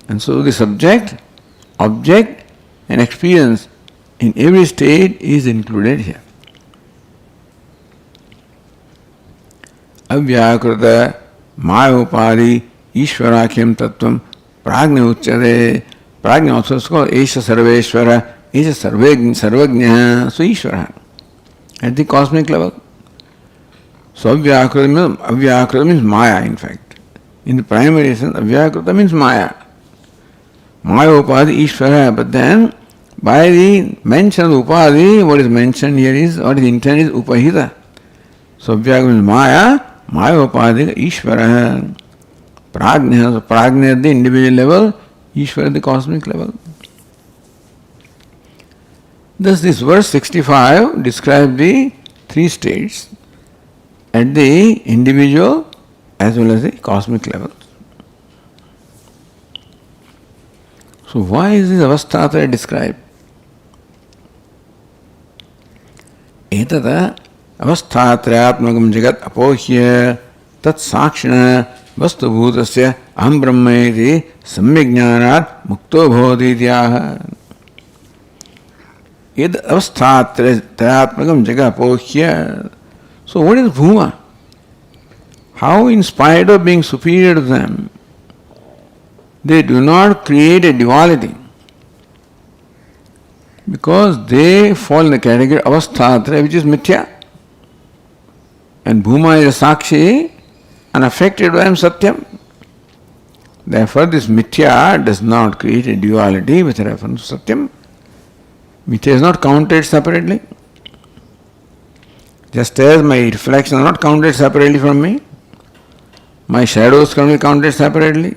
And so the subject, object and experience in every state is included here. Avyakrita Mayopadi Ishvarakyam Tattvam Prajna Uchyate. Prajna also is called Esha Sarveshwara, Esha Sarvagnya, so Ishvara at the cosmic level. So Avyakrita means Maya, in fact. In the primary sense, Avyakrita means Maya. Maya Upadi Ishvara, but then by the mention of Upadi, what is mentioned here is, what is intended is Upahita. So Avyakrita means Maya, Maya Upadi Ishvara. Prajna, so Prajna at the individual level, Ishvara at the cosmic level. Thus this verse 65 describes the three states at the individual as well as the cosmic level. So why is this avasthatraya described? Etata avasthatrayatmakam jagat apohya tat sakshina vastubhutasya aham brahma iti samyajnanat mukto bhavati ityaha. Yad avasthatrayatmakam jagat apohya. So what is Bhuma? How, in spite of being superior to them, they do not create a duality, because they fall in the category avasthatraya, which is mithya. And Bhuma is a sakshi, unaffected by satyam. Therefore, this mithya does not create a duality with reference to satyam. Mithya is not counted separately. Just as my reflections are not counted separately from me, my shadows can be counted separately,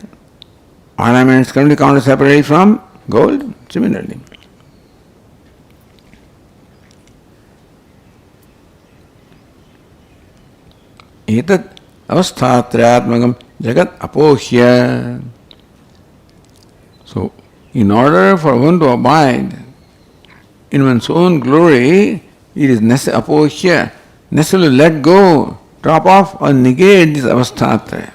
ornaments can be counted separately from gold, similarly. Etat avasthatrayatmakam jagat apohya. So, in order for one to abide in one's own glory, it is necessary to let go, drop off or negate this avasthatraya.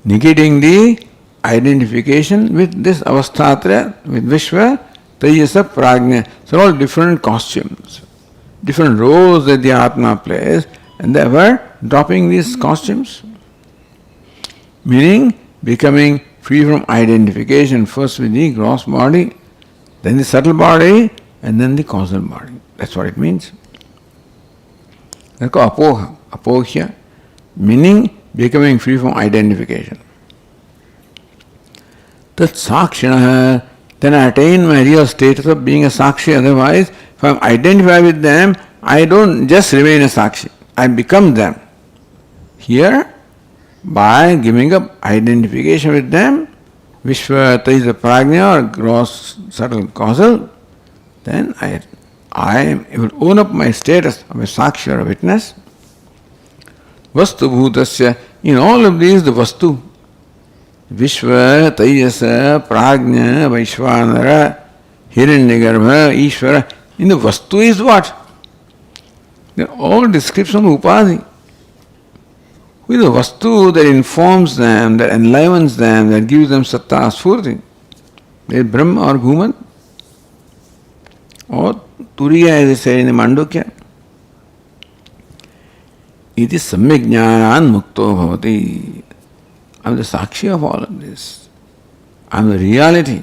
Negating the identification with this avasthatraya, with Vishwa, Tejasa, Prajna. So all different costumes, different roles that the Atma plays, and therefore dropping these costumes. Meaning becoming free from identification, first with the gross body, then the subtle body, and then the causal body. That's what it means. That's called apoha, apohya, meaning becoming free from identification. Tat sakshina, then I attain my real status of being a sakshi. Otherwise, if I am identified with them, I don't just remain a sakshi, I become them. Here, by giving up identification with them, Vishwa Taisa Prajna or gross subtle causal, then I will own up my status of a sakshi or a witness. Vastu bhutasya, in all of these the vastu, Vishwa, Taijasa, Prajna, Vaishvanara, Hiranyagarbha, Ishvara, in the vastu is what? They are all description of upadhi. Who is the vastu that informs them, that enlivens them, that gives them satta sphurti? They are Brahma or Bhuman, or Turiya as they say in the Mandukya. Iti samyajnanat mukto bhavati. I am the sakshi of all of this. I am the reality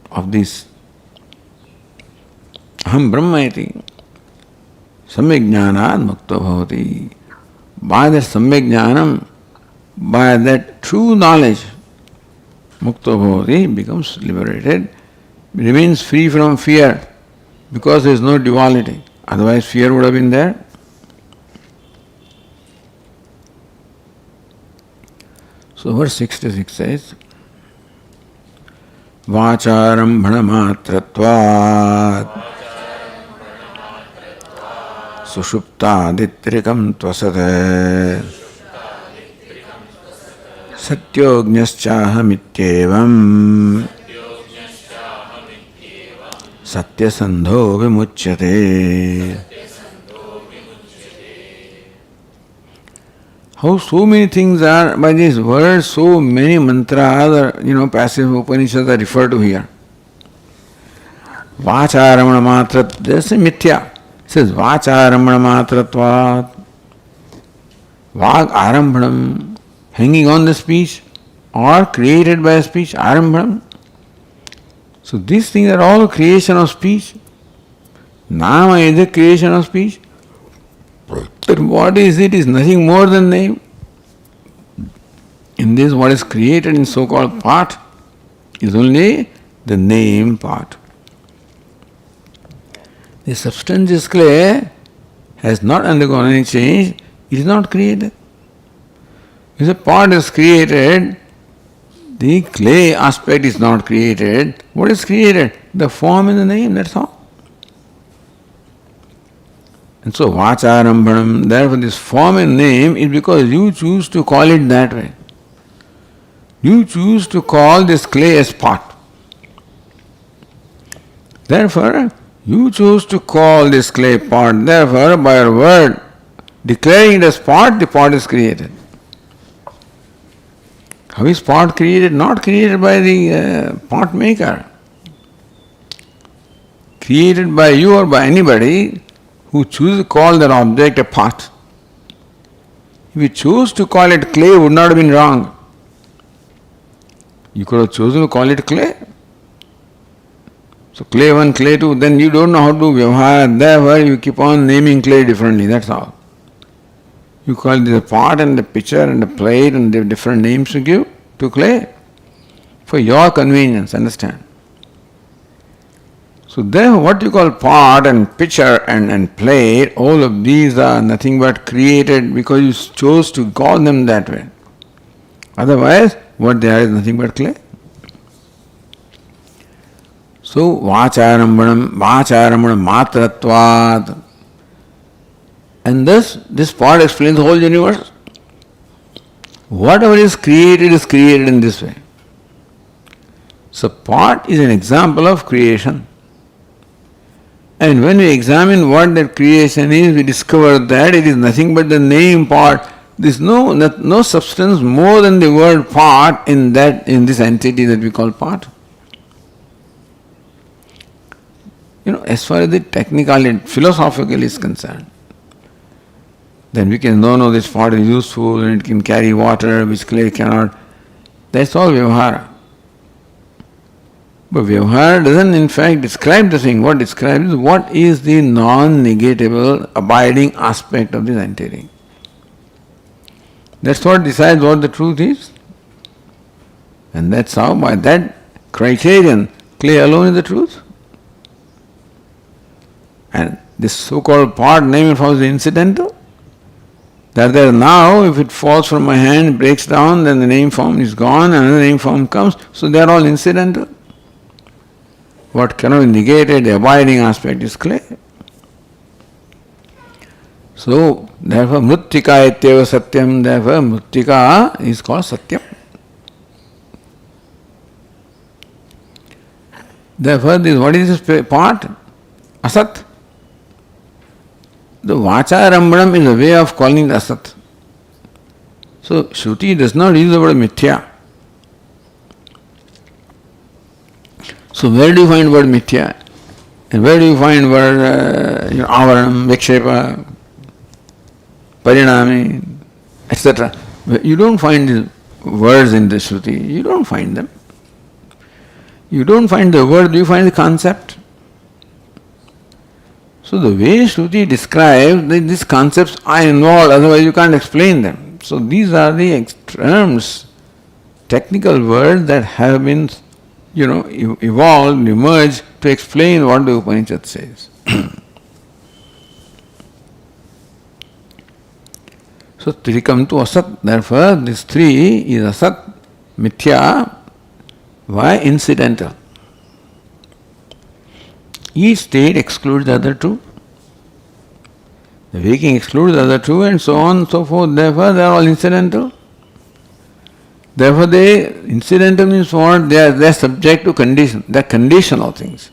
of this. Aham Brahma iti. Samyajnanat mukto bhavati. By that samyajnanam, by that true knowledge, mukto bhavati becomes liberated, remains free from fear, because there is no duality. Otherwise fear would have been there. So verse 66 says, Vacharambhana matratvat sushuptaditrikam tvasat satyognyaschahamityevam satyasandho vimuchyate. How so many things are, by these words, so many mantras or, passive Upanishads are referred to here. Vacharamana matrat, this is mithya. It says Vacharamana matratvat. Vag arambhanam, hanging on the speech, or created by a speech, arambhanam. So these things are all creation of speech. Nama is the creation of speech. But what is it is nothing more than name. In this, what is created in so-called part is only the name part. The substance is clay, has not undergone any change, it is not created. If the part is created, the clay aspect is not created. What is created? The form and the name, that's all. And so, Vacharambhanam, therefore this form and name is because you choose to call it that way. You choose to call this clay as part. Therefore, you choose to call this clay part. Therefore, by your word, declaring it as part, the pot is created. How is pot created? Not created by the pot maker. Created by you or by anybody who chooses to call that object a pot. If you choose to call it clay, it would not have been wrong. You could have chosen to call it clay. So clay 1, clay 2, then you don't know how to do vyavahara. Therefore, you keep on naming clay differently, that's all. You call it the pot and the pitcher and the plate and the different names you give to clay for your convenience, understand? So therefore, what you call pot and pitcher and plate, all of these are nothing but created because you chose to call them that way. Otherwise, what they are is nothing but clay. So, Vacharambanam matratvat. And thus, this part explains the whole universe. Whatever is created in this way. So, part is an example of creation. And when we examine what that creation is, we discover that it is nothing but the name part. There is no substance more than the word part in this entity that we call part. As far as the technical and philosophical is concerned, then we can know this pot is useful and it can carry water which clay cannot. That's all vyavahara. But vyavahara doesn't in fact describe the thing. What describes is what is the non-negatable abiding aspect of this entity. That's what decides what the truth is. And that's how, by that criterion, clay alone is the truth. And this so-called part, name and form is incidental. That there now, if it falls from my hand, breaks down, then the name form is gone, and another name form comes. So they are all incidental. What cannot be negated, the abiding aspect is clay. So, therefore, mrittika ityeva satyam, therefore, mrittika is called satyam. Therefore, what is this part? Asat. The Vacharambhanam is a way of calling it asat. So, Shruti does not use the word mithya. So, where do you find word mithya? And where do you find word avaranam, vikshepa, parinami, etc.? You don't find these words in the Shruti. You don't find them. You don't find the word, you find the concept. So the way Shruti describes, these concepts are involved, otherwise you can't explain them. So these are the terms, technical words that have been, evolved, emerged to explain what the Upanishad says. So trikam to asat, therefore this three is asat, mithya. Why? Incidental. Each state excludes the other two. The waking excludes the other two, and so on and so forth. Therefore, they are all incidental. Therefore, incidental means what? They are subject to condition. They are conditional things.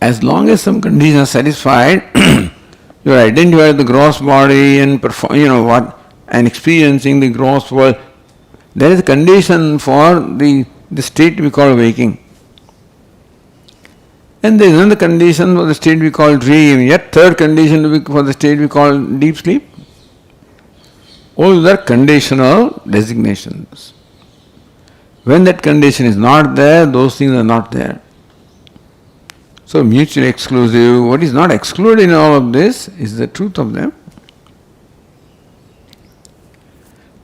As long as some condition is satisfied, you are identified the gross body and and experiencing the gross world. There is a condition for the state we call waking. And there is another condition for the state we call dream, yet third condition for the state we call deep sleep. All those are conditional designations. When that condition is not there, those things are not there. So mutually exclusive, what is not excluded in all of this is the truth of them.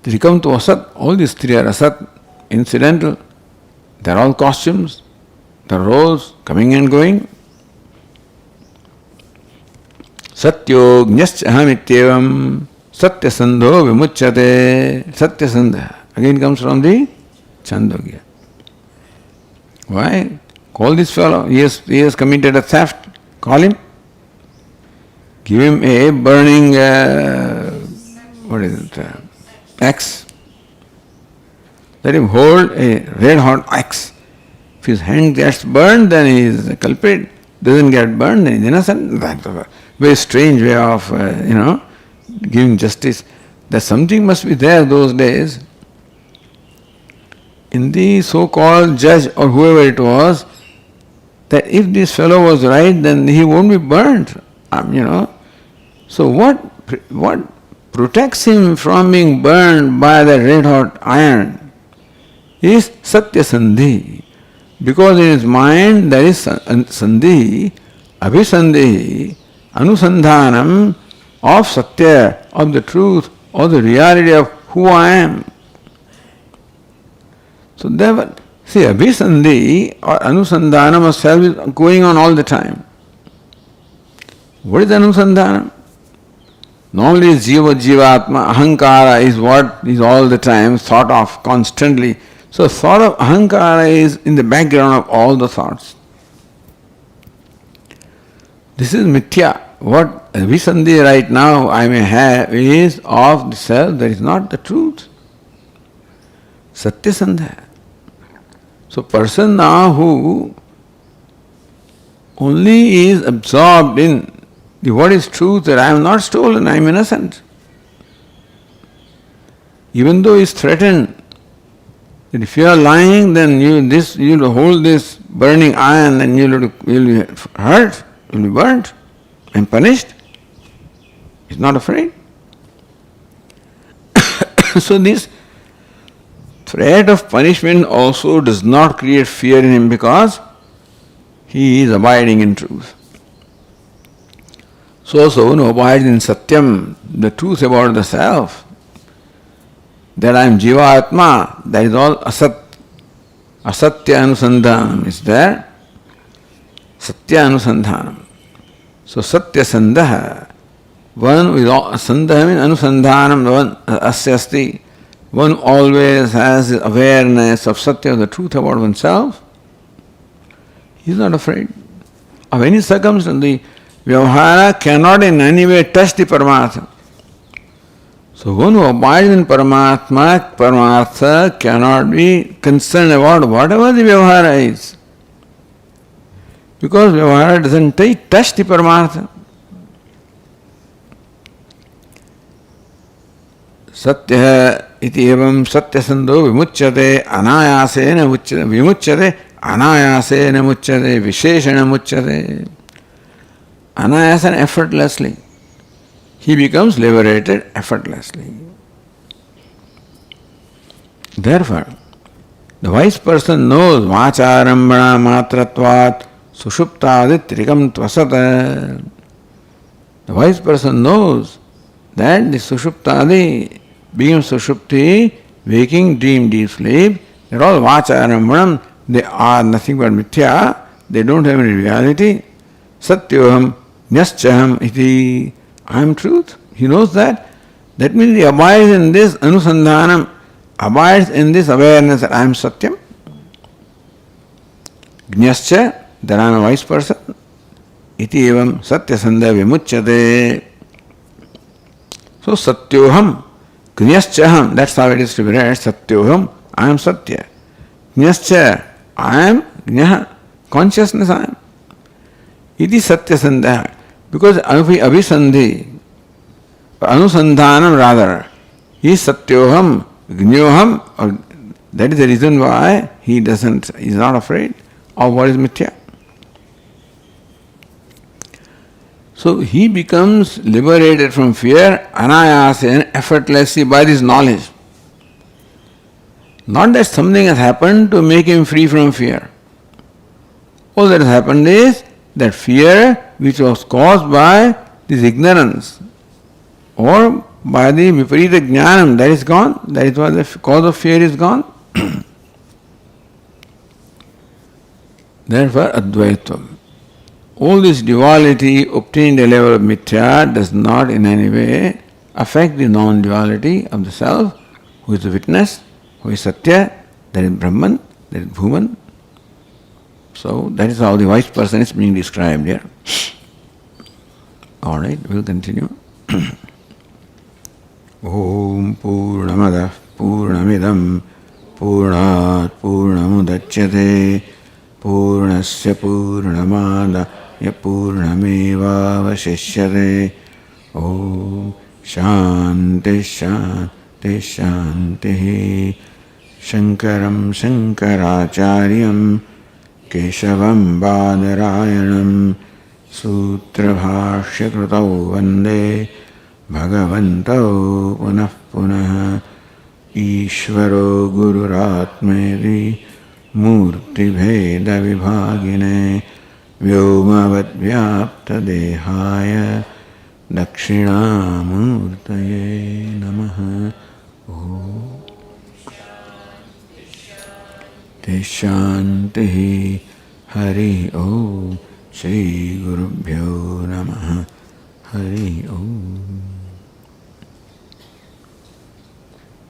They come to asat, all these three are asat, incidental. They are all costumes, the roles coming and going. Satyo gnyascha ahamityevam satyasandho vimuchyate. Satyasandha again comes from the Chandogya. Why? Call this fellow, he has committed a theft, call him. Give him a burning, axe. Let him hold a red hot axe. If his hand gets burned, then he is a culprit. Doesn't get burned, then he is innocent. That's a very strange way of, giving justice. That something must be there those days. In the so-called judge or whoever it was, that if this fellow was right, then he won't be burnt. So what protects him from being burned by the red hot iron is Satyasandhi. Because in his mind there is Sandhi, Abhisandhi, Anusandhanam of Satya, of the truth, of the reality of who I am. So there, see, Abhisandhi or Anusandhanam of self is going on all the time. What is Anusandhanam? Normally Jivatma, Ahankara is what is all the time thought of constantly. So thought of Ahankara is in the background of all the thoughts. This is Mithya. What Abhisandhi right now I may have is of the self that is not the truth. Satyasandha. So person now who only is absorbed in the what is truth, that I am not stolen, I am innocent. Even though he is threatened that if you are lying, then you will hold this burning iron and you will be hurt, you will be burnt and punished. He is not afraid. So this threat of punishment also does not create fear in him because he is abiding in truth. So one who abides in Satyam, the truth about the self, that I am Jiva Atma, that is all Asat. Asatya Anusandhanam is there. Satya Anusandhanam. So Satya Sandaha, one with Sandaha means Anusandhanam, one Asyasti. One always has awareness of Satya, the truth about oneself. He is not afraid of any circumstance. The Vyavahara cannot in any way touch the Paramatma. So one who abides in Paramatma, Paramartha cannot be concerned about whatever the Vyavahara is. Because Vyavahara doesn't touch the Paramartha. Satya iti evam satyasandho vimuchyate anayasena muchyate vimuchyate anayasena muchyate visheshana muchyate. Anayasena, effortlessly. He becomes liberated effortlessly. Therefore, the wise person knows vacharambana matratvat sushuptaditrikam tvasata. The wise person knows that the sushuptadi, being sushupti, waking, dream, deep sleep, they are all vacharambana. They are nothing but mithya. They don't have any reality. Satyoham nyaschaham iti. I am truth. He knows that. That means he abides in this anusandhanam, abides in this awareness that I am Satyam. Jnascha, that I am a wise person. Iti evam satyasandha vimuchyate. So Satyoham, Jnaschaham, that's how it is to be read. Satyoham, I am Satya. Jnascha, I am Jnaha, consciousness I am. Iti satyasandha. Because abhisandhi, anusandhanam rather, is Satyoham, Gnyoham, or that is the reason why he is not afraid of what is mithya. So he becomes liberated from fear anayasa and effortlessly by this knowledge. Not that something has happened to make him free from fear. All that has happened is that fear which was caused by this ignorance or by the viparita jnanam, that is gone. That is why the cause of fear is gone. Therefore, Advaitvam. All this duality obtained at the level of mithya does not in any way affect the non-duality of the self, who is the witness, who is Satya, that is Brahman, that is Bhuman. So that is how the wise person is being described here. Alright, we'll continue. Om Purnamada Purnamidam Purnat Purnamudachyate Purnasya Purnamada Purnameva Vashishyate. Om Shanti Shanti Shanti. Shankaram Shankaracharyam Keshavam Badarayanam Sutra Bhashya Krutau Vande Bhagavantau Punah Punah. Ishvaro Gururatmeri Murti Bheda Vibhagine Vyomavad Vyapta Dehaya Dakshinamurtaye Namaha. Shanti Hari Om Shri Gurubhyo Namaha Hari Om.